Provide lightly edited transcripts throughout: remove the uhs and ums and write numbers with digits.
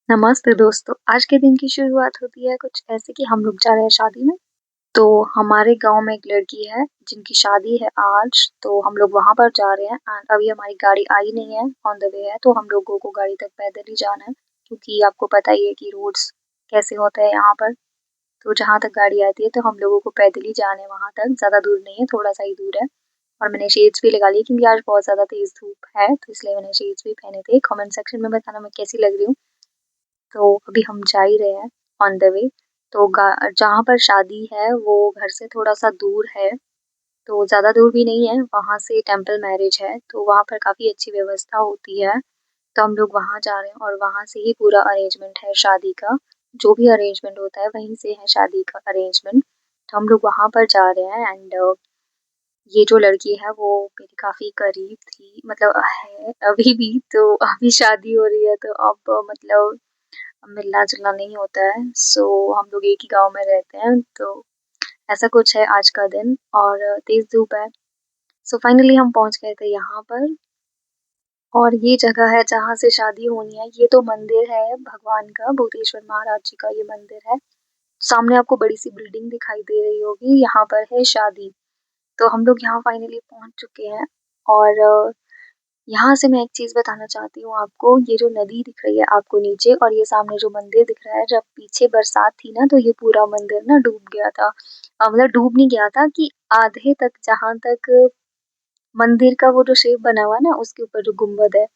नमस्ते दोस्तों, आज के दिन की शुरुआत होती है कुछ ऐसे कि हम लोग जा रहे हैं शादी में। तो हमारे गाँव में एक लड़की है जिनकी शादी है आज, तो हम लोग वहाँ पर जा रहे हैं एंड अभी हमारी गाड़ी आई नहीं है, ऑन द वे है, तो हम लोगों को गाड़ी तक पैदल ही जाना है क्योंकि आपको पता ही है कि रोड्स कैसे होते हैं यहाँ पर। तो जहाँ तक गाड़ी आती है तो हम लोगों को पैदल ही जाना है वहाँ तक, ज़्यादा दूर नहीं है, थोड़ा-सा ही दूर है। और मैंने शेड्स भी लगा लिए क्योंकि आज बहुत ज़्यादा तेज़ धूप है, तो इसलिए मैंने शेड्स भी पहने थे। कमेंट सेक्शन में बताना मैं कैसी लग रही हूँ। तो अभी हम जा ही रहे हैं ऑन द वे। तो गा जहाँ पर शादी है वो घर से थोड़ा-सा दूर है, तो ज़्यादा दूर भी नहीं है, वहाँ से टेंपल मैरिज है, तो वहाँ पर काफ़ी अच्छी व्यवस्था होती है। तो हम लोग वहाँ जा रहे हैं और वहाँ से ही पूरा अरेंजमेंट है शादी का। जो भी अरेंजमेंट होता है वहीं से है शादी का अरेंजमेंट। तो हम लोग वहाँ पर जा रहे हैं एंड ये जो लड़की है वो मेरी काफ़ी करीब थी, मतलब है अभी भी। तो अभी शादी हो रही है तो अब मतलब मिलना-जुलना नहीं होता है। सो हम लोग एक ही गाँव में रहते हैं, तो ऐसा कुछ है आज का दिन और तेज़ धूप है। सो फाइनली हम पहुँच गए थे यहाँ पर और ये जगह है जहाँ से शादी होनी है। ये तो मंदिर है भगवान का, भूतेश्वर महाराज जी का ये मंदिर है। सामने आपको बड़ी-सी बिल्डिंग दिखाई दे रही होगी, यहाँ पर है शादी। तो हम लोग यहाँ फाइनली पहुँच चुके हैं और यहाँ से मैं एक चीज़ बताना चाहती हूँ आपको, ये जो नदी दिख रही है आपको नीचे और ये सामने जो मंदिर दिख रहा है, जब पीछे बरसात थी ना तो ये पूरा मंदिर ना डूब गया था। मतलब डूब नहीं गया था कि आधे तक, जहाँ तक मंदिर का वो जो शेप बना हुआ है ना उसके ऊपर जो गुम्बद है,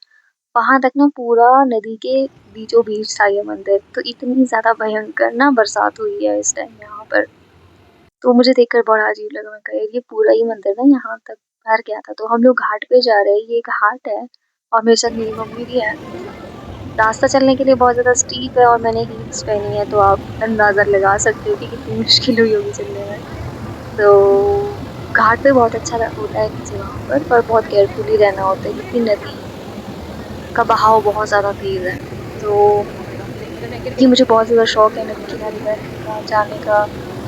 वहाँ तक ना पूरा नदी के बीचों-बीच था ये मंदिर। तो इतनी ज़्यादा भयंकर ना बरसात हुई है इस टाइम यहाँ पर। तो मुझे देखकर बड़ा अजीब लगा, मैं कहा यार ये पूरा ही मंदिर ना यहाँ तक भर गया था। तो हम लोग घाट पे जा रहे हैं, ये घाट है और मेरे साथ मेरी मम्मी भी है। रास्ता चलने के लिए बहुत ज़्यादा स्टीप है और मैंने हील्स पहनी है, तो आप अंदाज़ा लगा सकते हो कि कितनी मुश्किल हुई होगी चलने में। तो घाट पे बहुत अच्छा होता है नीचे वहाँ पर बहुत केयरफुली रहना होता है क्योंकि नदी का बहाव बहुत ज़्यादा तेज़ है। तो क्योंकि मुझे बहुत ज़्यादा शौक है नदी किनारे बैठने का, जाने का,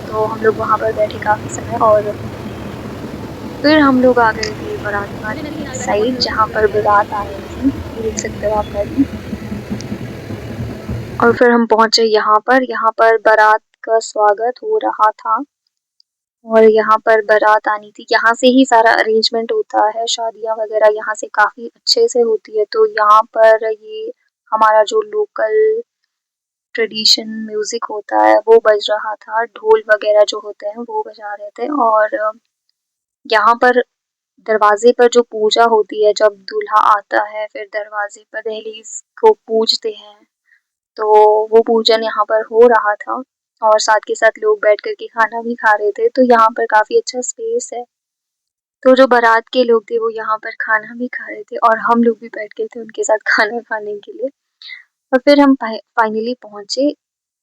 तो हम लोग वहाँ पर बैठे काफ़ी समय और फिर हम लोग आ गए थे बारात वाली साइड जहाँ पर बारात आनी थी, ये देख सकते हो आप नदी। और फिर हम पहुँचे यहाँ पर बारात का स्वागत हो रहा था और यहाँ पर बारात आनी थी। यहाँ से ही सारा अरेंजमेंट होता है, शादियाँ वगैरह यहाँ से काफ़ी अच्छे से होती है। तो यहाँ पर ये हमारा जो लोकल ट्रेडिशन म्यूज़िक होता है वो बज रहा था, ढोल वगैरह जो होते हैं वो बजा रहे थे और यहाँ पर दरवाजे पर जो पूजा होती है, जब दूल्हा आता है फिर दरवाजे पर दहलीज को पूजते हैं, तो वो पूजन यहाँ पर हो रहा था और साथ के साथ लोग बैठ कर के खाना भी खा रहे थे। तो यहाँ पर काफ़ी अच्छा स्पेस है। तो जो बारात के लोग थे वो यहाँ पर खाना भी खा रहे थे और हम लोग भी बैठ गए थे उनके साथ खाना खाने के लिए। और फिर हम फाइनली पहुँचे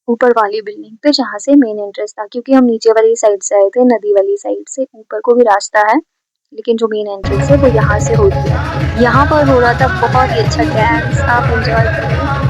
ऊपर वाली बिल्डिंग पे जहाँ से मेन एंट्रेंस था, क्योंकि हम नीचे वाली साइड से आए थे, नदी वाली साइड से ऊपर को भी रास्ता है, लेकिन जो मेन एंट्रेंस है वो यहाँ से होती है। यहाँ पर हो रहा था बहुत ही अच्छा डांस, आप एंजॉय करें।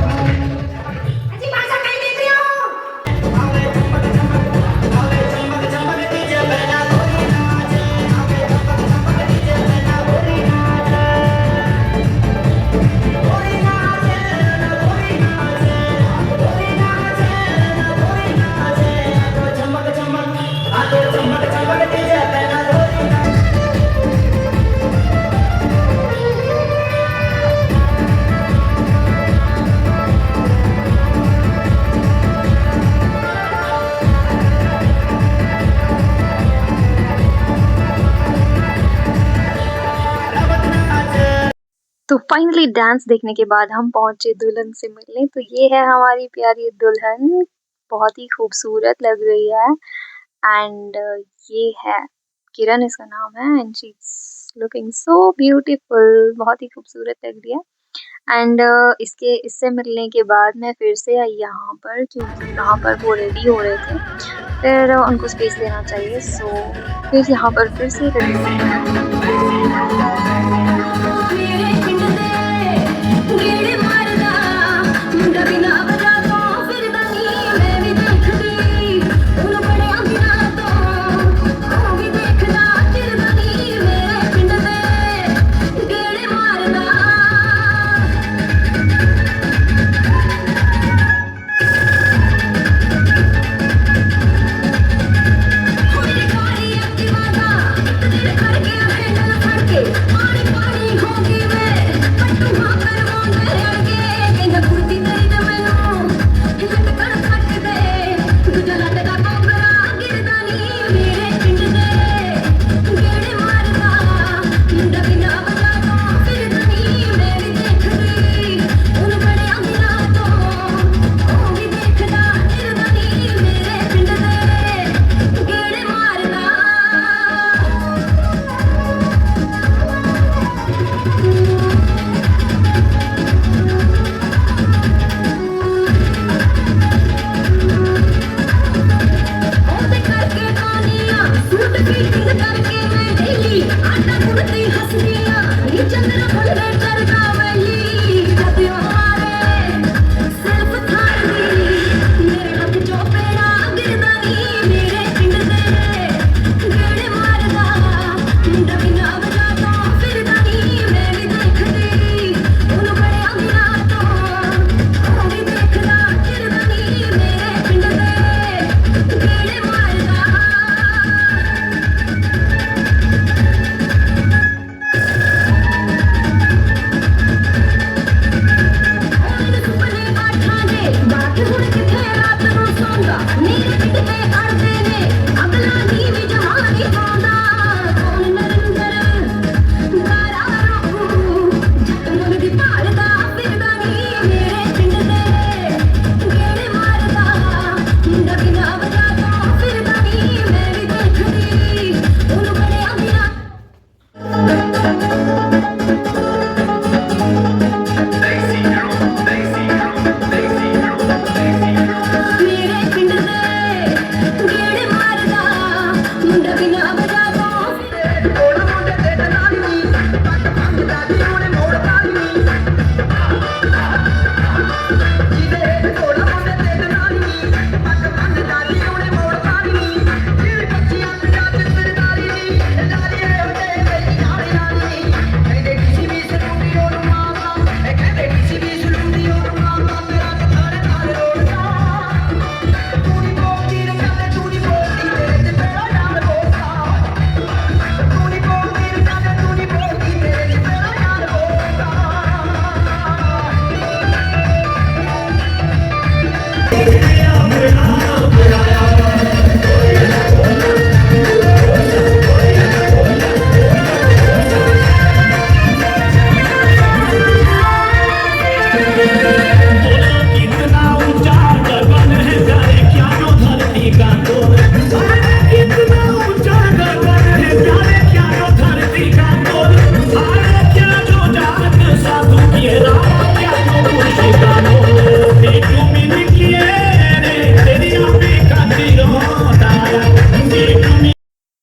तो फाइनली डांस देखने के बाद हम पहुंचे दुल्हन से मिलने। तो ये है हमारी प्यारी दुल्हन, बहुत ही खूबसूरत लग रही है एंड ये है किरण, इसका नाम है and she is looking so beautiful, बहुत ही खूबसूरत लग रही है। एंड इसके इससे मिलने के बाद मैं फिर से आई यहाँ पर क्योंकि वहाँ पर वो रेडी हो रहे थे, फिर उनको स्पेस देना चाहिए, सो फिर यहाँ पर फिर से रेडी हो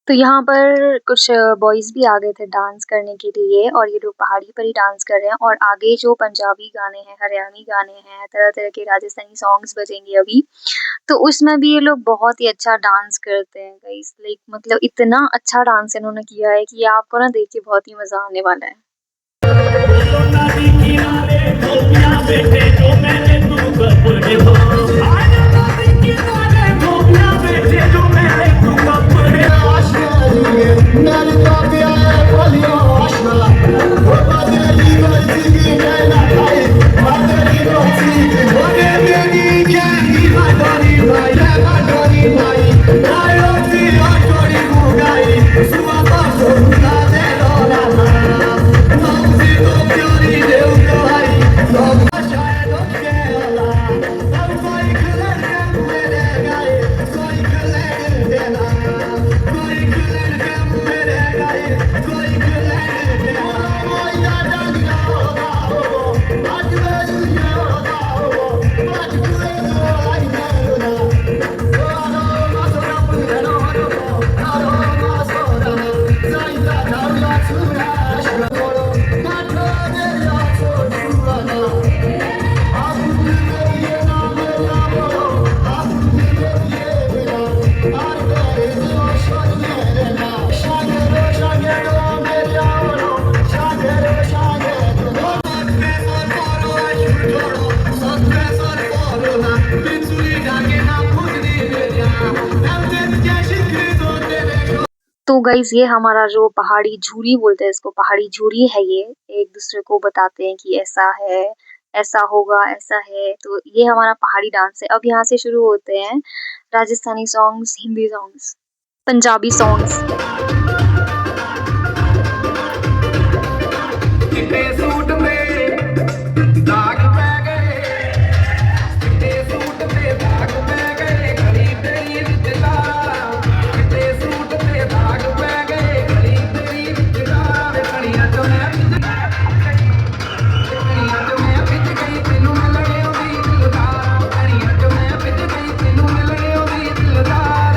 तो यहाँ पर कुछ बॉयज़ भी आ गए थे डांस करने के लिए और ये लोग पहाड़ी पर ही डांस कर रहे हैं और आगे जो पंजाबी गाने हैं, हरियाणवी गाने हैं, तरह-तरह के राजस्थानी सॉन्ग्स बजेंगे अभी, तो उसमें भी ये लोग बहुत ही अच्छा डांस करते हैं गाइस। लाइक मतलब इतना अच्छा डांस इन्होंने किया है कि आपको ना देख के बहुत ही मज़ा आने वाला है। तो गाइज़ ये हमारा जो पहाड़ी झूरी बोलते हैं इसको, पहाड़ी झूरी है ये, एक-दूसरे को बताते हैं कि ऐसा है, ऐसा होगा, ऐसा है, तो ये हमारा पहाड़ी डांस है। अब यहाँ से शुरू होते हैं Rajasthani songs, Hindi songs, Punjabi songs. चिट्टे सूट में दाग पै गए, चिट्टे सूट पे दाग पै गए, गली तेरी रिश्तेदार, चिट्टे सूट पे दाग पै गए, गली तेरी रिश्तेदार, कड़ियां तो मैं पिच गई तेनू मिलने ओदी दिलदार, कड़ियां तो मैं पिच गई तेनू मिलने ओदी दिलदार।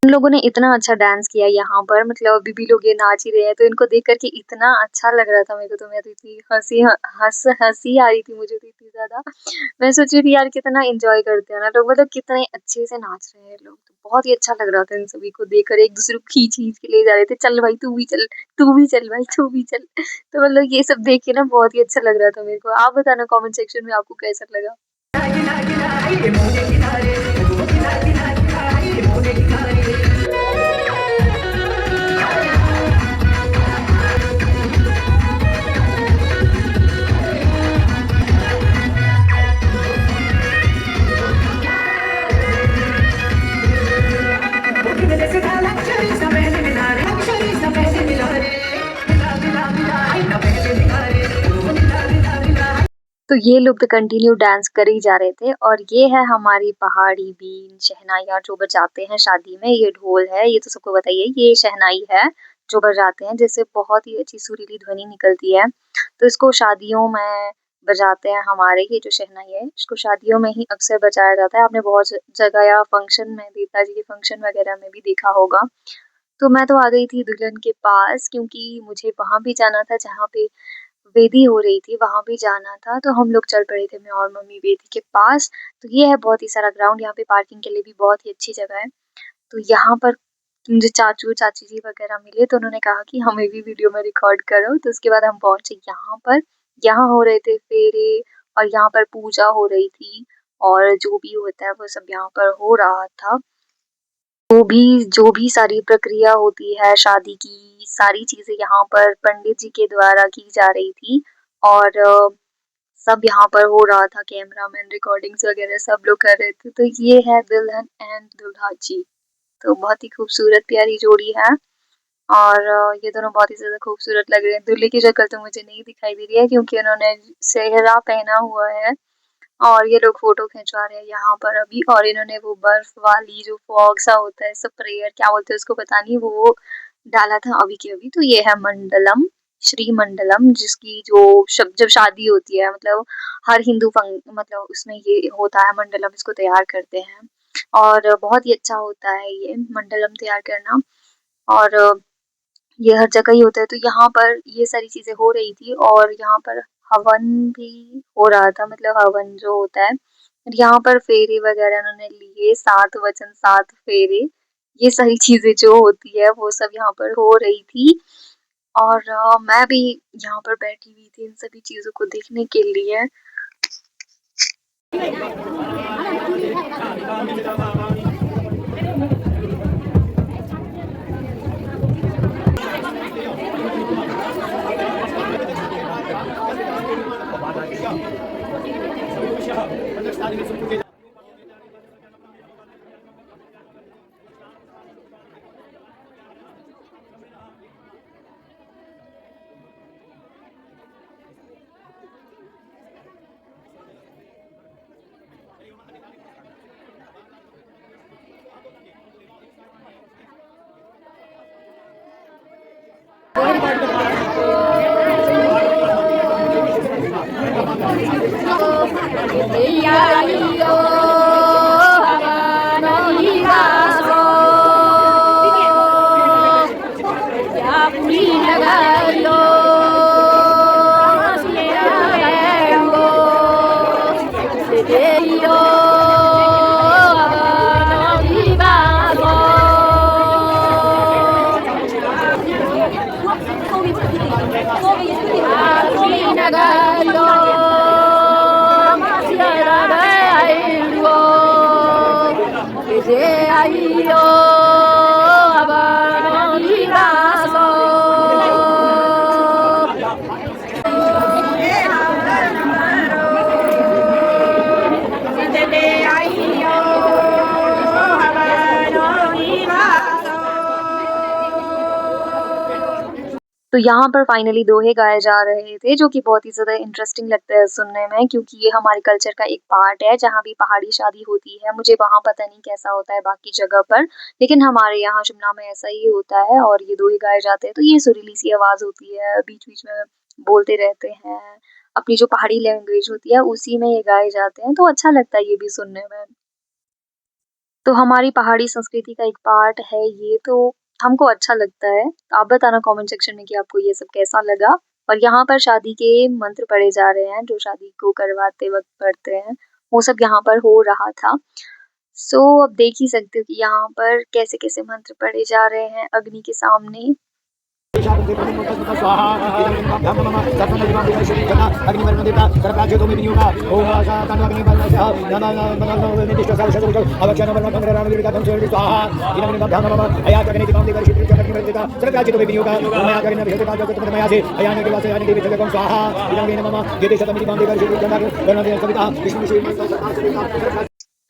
उन लोगों ने इतना अच्छा डांस किया यहाँ पर, मतलब अभी भी लोग ये नाच ही रहे हैं, तो इनको देख कर के इतना अच्छा लग रहा था मेरे को, तो मैं तो इतनी हँसी आ रही थी मुझे तो इतनी ज़्यादा। मैं सोच रही थी यार कितना एन्जॉय करते हैं ना लोग, मतलब कितने अच्छे से नाच रहे हैं लोग, तो बहुत ही अच्छा लग रहा था इन सभी को देखकर, एक-दूसरे को खींच-खींच के ले जा रहे थे, "चल भाई तू भी चल, तू भी चल भाई, तू भी चल।" तो मतलब ये सब देख के ना बहुत ही अच्छा लग रहा था मेरे को। आप बताना कमेंट सेक्शन में आपको कैसा लगा? तो ये लोग तो कंटिन्यू डांस कर ही जा रहे थे, और ये है हमारी पहाड़ी बीन, शहनाइयाँ जो बजाते हैं शादी में, ये ढोल है, ये तो सबको पता ही है, ये शहनाई है जो बजाते हैं, जिससे बहुत ही अच्छी सुरीली ध्वनि निकलती है। तो इसको शादियों में बजाते हैं हमारे, ये जो शहनाई है, इसको शादियों में ही अक्सर बजाया जाता है। आपने बहुत जगह या फंक्शन में, पिताजी के फंक्शन वगैरह में भी देखा होगा। तो मैं तो आ गई थी दुल्हन के पास, क्योंकि मुझे वहाँ भी जाना था जहाँ पे वेदी हो रही थी, वहाँ भी जाना था, तो हम लोग चल पड़े थे, मैं और मम्मी वेदी के पास। तो ये है बहुत ही सारा ग्राउंड, यहाँ पे पार्किंग के लिए भी बहुत ही अच्छी जगह है। तो यहाँ पर मुझे चाचू, चाची जी वगैरह मिले, तो उन्होंने कहा कि हमें भी वीडियो में रिकॉर्ड करो, तो उसके बाद हम पहुँचे यहाँ पर। यहाँ हो रहे थे फेरे, और यहाँ पर पूजा हो रही थी, और जो भी होता है वो सब यहाँ पर हो रहा था। जो भी सारी प्रक्रिया होती है शादी की, सारी चीज़ें यहाँ पर पंडित जी के द्वारा की जा रही थी, और सब यहाँ पर हो रहा था, कैमरामैन रिकॉर्डिंग्स वगैरह सब लोग कर रहे थे। तो ये है दुल्हन एंड दूल्हा जी, तो बहुत ही खूबसूरत प्यारी जोड़ी है, और ये दोनों बहुत ही ज़्यादा खूबसूरत लग रहे हैं। दूल्हे की शक्ल तो मुझे नहीं दिखाई दे रही है, क्योंकि उन्होंने सेहरा पहना हुआ है, और ये लोग फ़ोटो खिंचवा रहे हैं यहाँ पर अभी, और इन्होंने वो बर्फ वाली जो फॉग सा होता है, स्प्रेयर क्या बोलते हैं उसको पता नहीं, वो डाला था अभी के अभी। तो ये है मंडलम, श्री मंडलम, जिसकी जो जब शादी होती है, मतलब हर हिंदू मतलब उसमें ये होता है मंडलम, इसको तैयार करते हैं, और बहुत ही अच्छा होता है ये मंडलम तैयार करना, और ये हर जगह ही होता है। तो यहाँ पर ये सारी चीज़ें हो रही थी, और यहाँ पर हवन भी हो रहा था, मतलब हवन जो होता है। यहाँ पर फेरे वगैरह उन्होंने लिए, 7 वचन 7 फेरे, ये सारी चीज़ें जो होती है वो सब यहाँ पर हो रही थी, और मैं भी यहाँ पर बैठी हुई थी इन सभी चीज़ों को देखने के लिए। तो यहाँ पर फाइनली दोहे गाए जा रहे थे, जो कि बहुत ही ज़्यादा इंटरेस्टिंग लगता है सुनने में, क्योंकि ये हमारे कल्चर का एक पार्ट है। जहाँ भी पहाड़ी शादी होती है, मुझे वहाँ पता नहीं कैसा होता है बाकी जगह पर, लेकिन हमारे यहाँ शिमला में ऐसा ही होता है, और ये दोहे गाए जाते हैं। तो ये सुरीली सी आवाज़ होती है, बीच-बीच में बोलते रहते हैं। अपनी जो पहाड़ी लैंग्वेज होती है, उसी में ये गाए जाते हैं, तो अच्छा लगता है ये भी सुनने में। तो हमारी पहाड़ी संस्कृति का एक पार्ट है ये, तो हमको अच्छा लगता है। आप बताना कमेंट सेक्शन में कि आपको ये सब कैसा लगा? और यहाँ पर शादी के मंत्र पढ़े जा रहे हैं, जो शादी को करवाते वक़्त पढ़ते हैं, वो सब यहाँ पर हो रहा था। सो अब देख ही सकते हो कि यहाँ पर कैसे-कैसे मंत्र पढ़े जा रहे हैं अग्नि के सामने।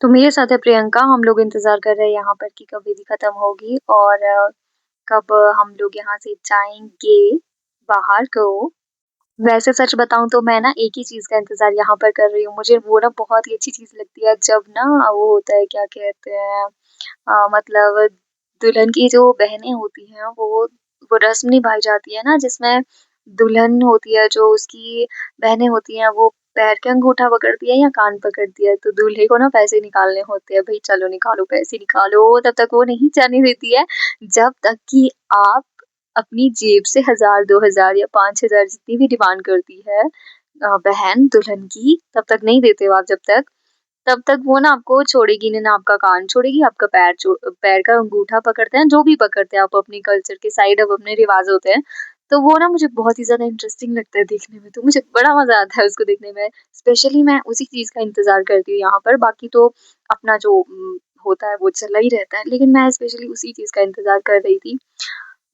तो मेरे साथ है प्रियंका, हम लोग इंतज़ार कर रहे हैं यहाँ पर कि कब विधि खत्म होगी और कब हम लोग यहाँ से जाएँगे बाहर को। वैसे सच बताऊँ तो मैं ना एक ही चीज़ का इंतज़ार यहाँ पर कर रही हूँ, मुझे वो ना बहुत ही अच्छी चीज़ लगती है जब ना वो होता है क्या कहते हैं मतलब दुल्हन की जो बहनें होती हैं वो रस्म निभाई जाती है ना जिसमें दुल्हन होती है जो उसकी बहनें होती हैं वो पैर के अंगूठा पकड़ती है या कान पकड़ती है, तो दूल्हे को ना पैसे निकालने होते हैं, भई चलो निकालो पैसे निकालो, तब तक वो नहीं जाने देती है, जब तक कि आप अपनी जेब से 1000 2000 या 5000 जितनी भी डिमांड करती है बहन दुल्हन की, तब तक नहीं देते हो आप तब तक वो ना आपको छोड़ेगी नहीं, ना आपका कान छोड़ेगी, आपका पैर का अंगूठा पकड़ते हैं, जो भी पकड़ते हैं आप अपने कल्चर के साइड अब अपने रिवाज होते हैं। तो वो ना मुझे बहुत ही ज़्यादा इंटरेस्टिंग लगता है देखने में, तो मुझे बड़ा मज़ा आता है उसको देखने में। स्पेशली मैं उसी चीज़ का इंतज़ार करती हूँ यहाँ पर, बाकी तो अपना जो होता है वो चला ही रहता है, लेकिन मैं स्पेशली उसी चीज़ का इंतज़ार कर रही थी।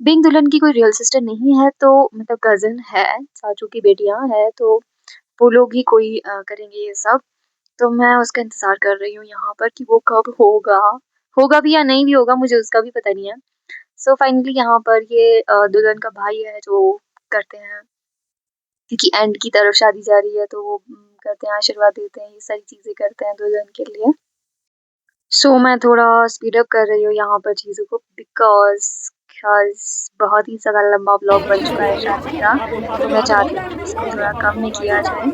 बीइंग दुल्हन की कोई रियल सिस्टर नहीं है तो मतलब कज़िन है, चाचू की बेटियाँ हैं, तो वो लोग ही कोई करेंगे ये सब। तो मैं उसका इंतज़ार कर रही हूँ यहाँ पर कि वो कब होगा? होगा भी या नहीं भी होगा मुझे उसका भी पता नहीं है। सो फाइनली यहाँ पर ये दुल्हन का भाई है जो करते हैं क्योंकि एंड की तरफ शादी जा रही है तो वो करते हैं, आशीर्वाद देते हैं, ये सारी चीज़ें करते हैं दुल्हन के लिए। सो मैं थोड़ा स्पीड अप कर रही हूँ यहाँ पर चीज़ों को बिकॉज़ बहुत ही ज़्यादा लंबा व्लॉग बन चुका है शादी का, तो मैं चाहती हूँ कि इसको थोड़ा कम में किया जाए,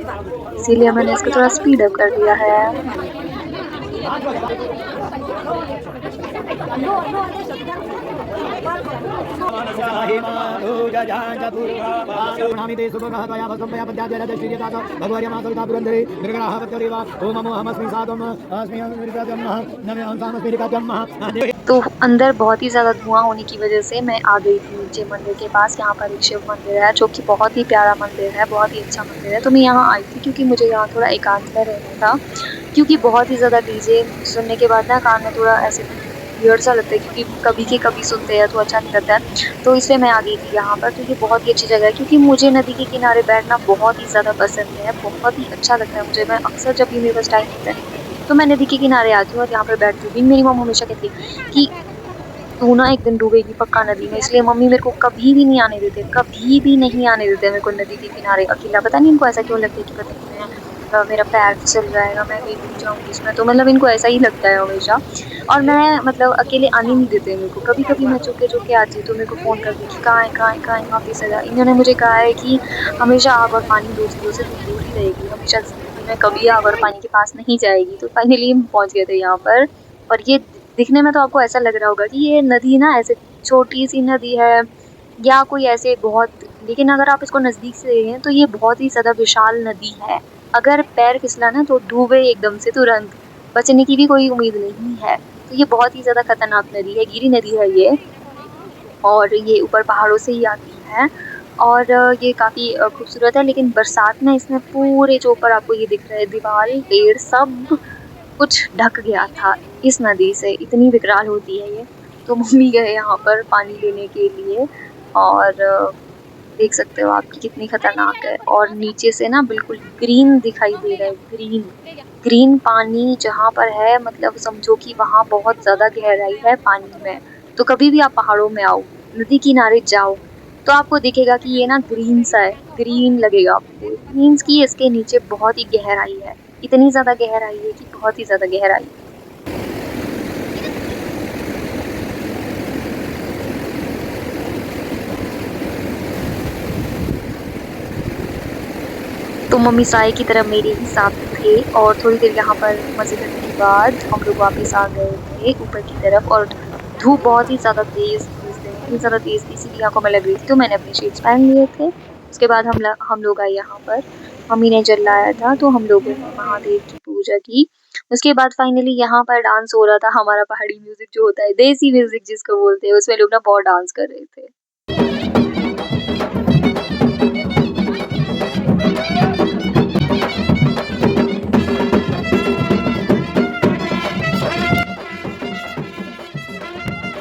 इसीलिए मैंने इसको थोड़ा स्पीड अप कर दिया है। तो अंदर बहुत ही ज़्यादा धुआँ होने की वज़ह से मैं आ गई थी नीचे मंदिर के पास, यहाँ पर एक शिव मंदिर है जो कि बहुत ही प्यारा मंदिर है, बहुत ही अच्छा मंदिर है। तो मैं यहाँ आई थी क्योंकि मुझे यहाँ थोड़ा एकांत में रहना था, क्योंकि बहुत ही ज़्यादा डीजे सुनने के बाद ना कान में थोड़ा ऐसे वियर्ड सा लगता है क्योंकि कभी के कभी सुनते हैं तो अच्छा नहीं लगता है। तो इसलिए मैं आ गई थी यहाँ पर, तो ये बहुत ही अच्छी जगह है क्योंकि मुझे नदी के किनारे बैठना बहुत ही ज़्यादा पसंद है, बहुत ही अच्छा लगता है मुझे। मैं अक्सर जब भी मेरे पास टाइम होता है तो मैं नदी के किनारे आती हूँ और यहाँ पर बैठती हूँ। मेरी मम्मी हमेशा कहती है कि तू ना एक दिन डूबेगी पक्का नदी में, इसलिए मम्मी मेरे को कभी भी नहीं आने देते, कभी भी नहीं आने देते मेरे को नदी के किनारे अकेला। पता नहीं इनको ऐसा क्यों लगता है कि पता नहीं मेरा पैर फिसल जाएगा, मैं कहीं डूब जाऊँगी इसमें, तो मतलब इनको ऐसा ही लगता है हमेशा। और मैं मतलब अकेले आने नहीं देते मेरे को। कभी-कभी मैं छुपके-छुपके आती हूँ तो मेरे को फ़ोन करते हैं कि कहाँ है, कहाँ है, कहाँ है, वहाँ पे सजा। इन्होंने मुझे कहा है कि हमेशा आग और पानी दो चीज़ों से तू दूर ही रहेगी, हमेशा ज़िंदगी में कभी आग और पानी के पास नहीं जाएगी। तो फाइनली हम पहुँच गए थे यहाँ पर, और ये दिखने में तो आपको ऐसा लग रहा होगा कि ये नदी ना ऐसे छोटी-सी नदी है या कोई ऐसे बहुत, लेकिन अगर आप इसको नज़दीक से देखें तो ये बहुत ही ज़्यादा विशाल नदी है। अगर पैर फिसला ना तो डूबे एकदम से तुरंत, बचने की भी कोई उम्मीद नहीं है। तो ये बहुत ही ज़्यादा खतरनाक नदी है, गिरी नदी है ये, और ये ऊपर पहाड़ों से ही आती है और ये काफ़ी खूबसूरत है। लेकिन बरसात में इसमें पूरे जो ऊपर आपको ये दिख रहा है दीवार, पेड़ सब कुछ ढक गया था इस नदी से, इतनी विकराल होती है ये। तो मम्मी गए यहाँ पर पानी लेने के लिए और देख सकते हो आप कि कितनी खतरनाक है, और नीचे से ना बिल्कुल ग्रीन दिखाई दे रहा है, ग्रीन ग्रीन पानी जहाँ पर है, मतलब समझो कि वहाँ बहुत ज़्यादा गहराई है पानी में। तो कभी भी आप पहाड़ों में आओ, नदी किनारे जाओ, तो आपको दिखेगा कि ये ना ग्रीन सा है, ग्रीन लगेगा आपको, मीन्स कि इसके नीचे बहुत ही गहराई है, इतनी ज़्यादा गहराई है कि बहुत ही ज़्यादा गहराई। तो मम्मी साए की तरह मेरे ही साथ थे और थोड़ी देर यहाँ पर मज़े करने के बाद हम लोग वापस आ गए थे ऊपर की तरफ और धूप बहुत ही ज़्यादा तेज़ थी उस दिन, इतनी ज़्यादा तेज़ थी इसीलिए आँखों में लग रही थी तो मैंने अपने शेड्स पहन लिए थे। उसके बाद हम लोग आए यहाँ पर, मम्मी ने जलाया था तो हम लोगों ने महादेव की पूजा की। उसके बाद फाइनली यहाँ पर डांस हो रहा था हमारा पहाड़ी म्यूज़िक जो होता है, देसी म्यूज़िक जिसको बोलते हैं, उसमें लोग ना बहुत डांस कर रहे थे।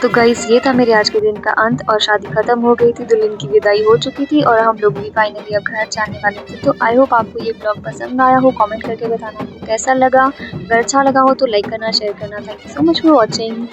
तो गाइस ये था मेरे आज के दिन का अंत और शादी खत्म हो गई थी, दुल्हन की विदाई हो चुकी थी और हम लोग भी फाइनली अब घर जाने वाले थे। तो आई होप आपको ये ब्लॉग पसंद आया हो, कमेंट करके बताना आपको कैसा लगा। अगर अच्छा लगा हो तो लाइक करना, शेयर करना। Thank you so much for watching.